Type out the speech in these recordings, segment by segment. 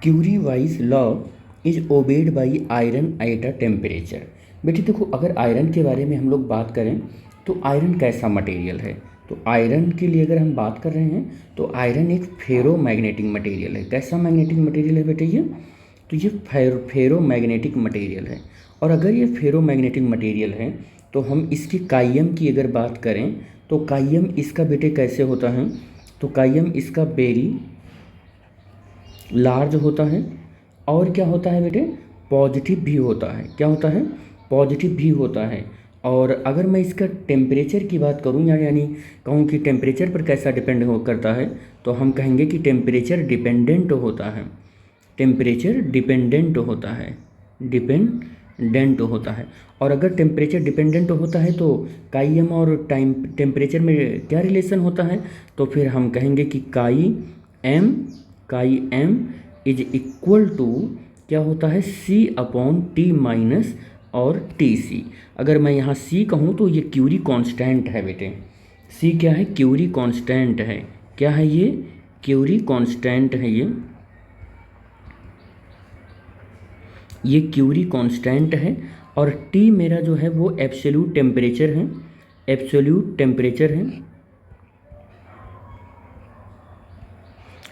Curie Weiss law is obeyed by iron at a temperature. बेटे देखो, अगर iron के बारे में हम लोग बात करें तो आयरन कैसा मटेरियल है। तो आयरन के लिए अगर हम बात कर रहे हैं तो आयरन एक फेरो मैग्नेटिक मटेरियल है। कैसा मैग्नेटिक मटेरियल है बेटे ये? तो ये फेरो मैग्नेटिक मटेरियल है। और अगर ये फेरो मैग्नेटिक मटेरियल है तो हम इसके काइयम की अगर बात करें तो काइयम इसका बेटे कैसे होता है? तो काइयम इसका वेरी लार्ज होता है। और क्या होता है बेटे? पॉजिटिव भी होता है। क्या होता है? पॉजिटिव भी होता है। और अगर मैं इसका टेम्परेचर की बात करूं यानी कहूं कि टेम्परेचर पर कैसा डिपेंड करता है, तो हम कहेंगे कि टेम्परेचर डिपेंडेंट होता है। टेम्परेचर डिपेंडेंट होता है, डिपेंडेंट होता है। और अगर टेम्परेचर डिपेंडेंट होता है तो काई एम और टेम्परेचर में क्या रिलेशन होता है? तो फिर हम कहेंगे कि काई एम इज इक्वल टू क्या होता है? सी अपॉन टी माइनस और टी सी। अगर मैं यहाँ सी कहूँ तो ये क्यूरी कांस्टेंट है बेटे। सी क्या है? क्यूरी कांस्टेंट है। क्या है ये? क्यूरी कांस्टेंट है ये क्यूरी कांस्टेंट है। और टी मेरा जो है वो एब्सोल्यूट टेम्परेचर है, एब्सोल्यूट टेम्परेचर है,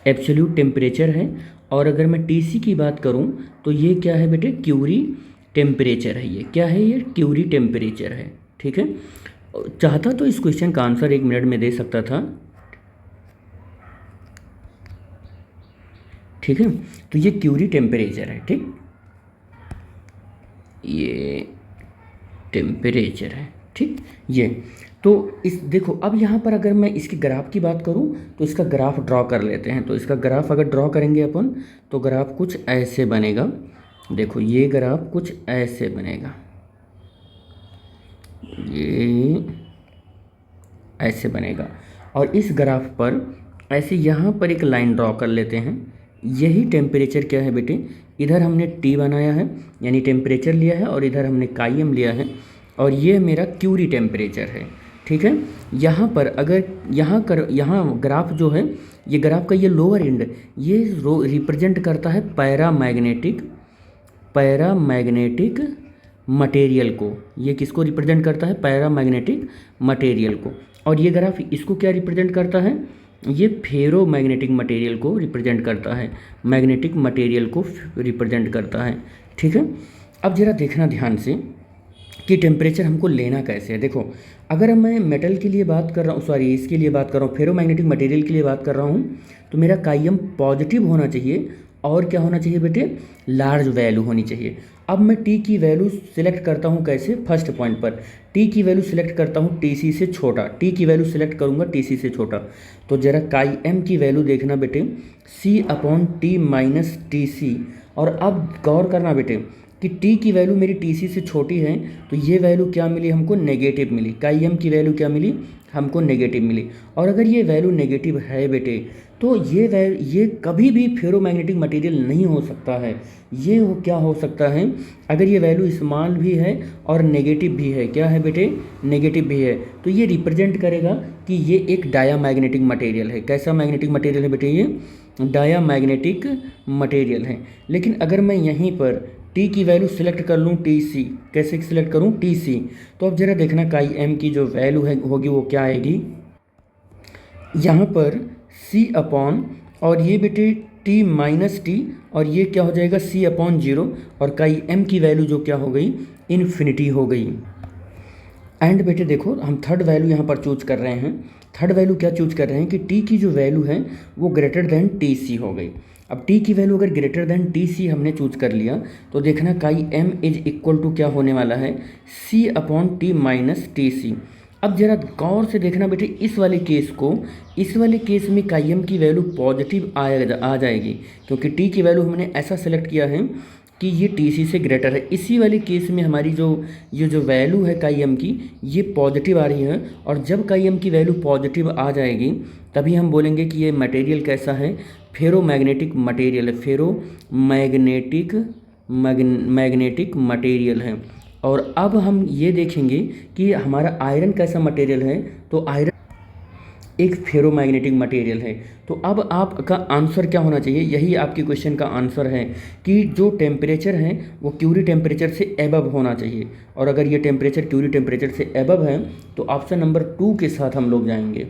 एब्सोल्यूट टेम्परेचर है। और अगर मैं टीसी की बात करूं तो ये क्या है बेटे? क्यूरी टेम्परेचर है। ये क्या है? ये क्यूरी टेम्परेचर है। ठीक है। चाहता तो इस क्वेश्चन का आंसर 1 मिनट में दे सकता था। ठीक है, तो ये क्यूरी टेम्परेचर है। ठीक, ये टेम्परेचर है। ठीक, ये तो इस देखो, अब यहाँ पर अगर मैं इसके ग्राफ की बात करूँ तो इसका ग्राफ ड्रॉ कर लेते हैं। तो इसका ग्राफ अगर ड्रॉ करेंगे अपन तो ग्राफ कुछ ऐसे बनेगा। देखो ये ग्राफ कुछ ऐसे बनेगा, ये ऐसे बनेगा। और इस ग्राफ पर ऐसे यहाँ पर एक लाइन ड्रॉ कर लेते हैं। यही टेम्परेचर क्या है बेटे? इधर हमने टी बनाया है यानी टेम्परेचर लिया है, और इधर हमने काईएम लिया है, और ये मेरा क्यूरी टेम्परेचर है। ठीक है। यहाँ पर अगर यहाँ ग्राफ जो है, ये ग्राफ का ये लोअर एंड ये रिप्रेजेंट करता है पैरामैग्नेटिक मटेरियल को। ये किसको रिप्रेजेंट करता है? पैरामैग्नेटिक मटेरियल को। और ये ग्राफ इसको क्या रिप्रेजेंट करता है? ये फेरो मैग्नेटिक मटेरियल को रिप्रेजेंट करता है, मैग्नेटिक मटेरियल को रिप्रेजेंट करता है। ठीक है। अब जरा देखना ध्यान से कि टेम्परेचर हमको लेना कैसे है। देखो, अगर मैं मेटल के लिए बात कर रहा हूँ, सॉरी इसके लिए बात कर रहा हूँ, फेरोमैग्नेटिक मटेरियल के लिए बात कर रहा हूँ, तो मेरा काईएम पॉजिटिव होना चाहिए। और क्या होना चाहिए बेटे? लार्ज वैल्यू होनी चाहिए। अब मैं टी की वैल्यू सिलेक्ट करता हूँ कैसे? फर्स्ट पॉइंट पर टी की वैल्यू सिलेक्ट करता हूँ टीसी से छोटा, टी की वैल्यू सिलेक्ट करूँगा टीसी से छोटा। तो जरा काई एम की वैल्यू देखना बेटे, C upon T minus T C. और अब गौर करना बेटे कि टी की वैल्यू मेरी टीसी से छोटी है, तो ये वैल्यू क्या मिली हमको? नेगेटिव मिली। काई एम की वैल्यू क्या मिली हमको? नेगेटिव मिली। और अगर ये वैल्यू नेगेटिव है बेटे तो ये कभी भी फेरोमैग्नेटिक मटेरियल नहीं हो सकता है। ये क्या हो सकता है? अगर ये वैल्यू स्मॉल भी है और नेगेटिव भी है, क्या है बेटे? नेगेटिव भी है, तो ये रिप्रेजेंट करेगा कि ये एक डायामैग्नेटिक मटेरियल है। कैसा मैग्नेटिक मटेरियल है बेटे? ये डायामैग्नेटिक मटेरियल है। लेकिन अगर मैं यहीं पर टी की वैल्यू सिलेक्ट कर लूँ टी सी, कैसे सिलेक्ट करूँ? T C. तो अब जरा देखना काई एम की जो वैल्यू है होगी वो क्या आएगी? यहाँ पर सी अपॉन, और ये बेटे टी माइनस टी, और ये क्या हो जाएगा? सी अपॉन 0। और काई एम की वैल्यू जो क्या हो गई? इन्फिनिटी हो गई। एंड बेटे देखो, हम थर्ड वैल्यू यहाँ पर चूज कर रहे हैं। थर्ड वैल्यू क्या चूज कर रहे हैं कि टी की जो वैल्यू है वो ग्रेटर देन टी सी हो गई। अब टी की वैल्यू अगर ग्रेटर देन टी सी हमने चूज कर लिया तो देखना काई एम इज इक्वल टू क्या होने वाला है? C upon T minus T C. अब जरा गौर से देखना बेटे इस वाले केस को, इस वाले केस में काई एम की वैल्यू पॉजिटिव आ जाएगी, क्योंकि टी की वैल्यू हमने ऐसा सेलेक्ट किया है कि ये टी सी से ग्रेटर है। इसी वाले केस में हमारी ये जो वैल्यू है काई एम की, ये पॉजिटिव आ रही है। और जब काई एम की वैल्यू पॉजिटिव आ जाएगी तभी हम बोलेंगे कि ये मटेरियल कैसा है? फेरोमैग्नेटिक मटेरियल है, मैग्नेटिक मटेरियल है। और अब हम ये देखेंगे कि हमारा आयरन कैसा मटेरियल है। तो एक फेरोमैग्नेटिक मटेरियल है। तो अब आपका आंसर क्या होना चाहिए, यही आपके क्वेश्चन का आंसर है कि जो टेम्परेचर है वो क्यूरी टेम्परेचर से एबव होना चाहिए। और अगर ये टेम्परेचर क्यूरी टेम्परेचर से एबव है तो ऑप्शन नंबर 2 के साथ हम लोग जाएंगे।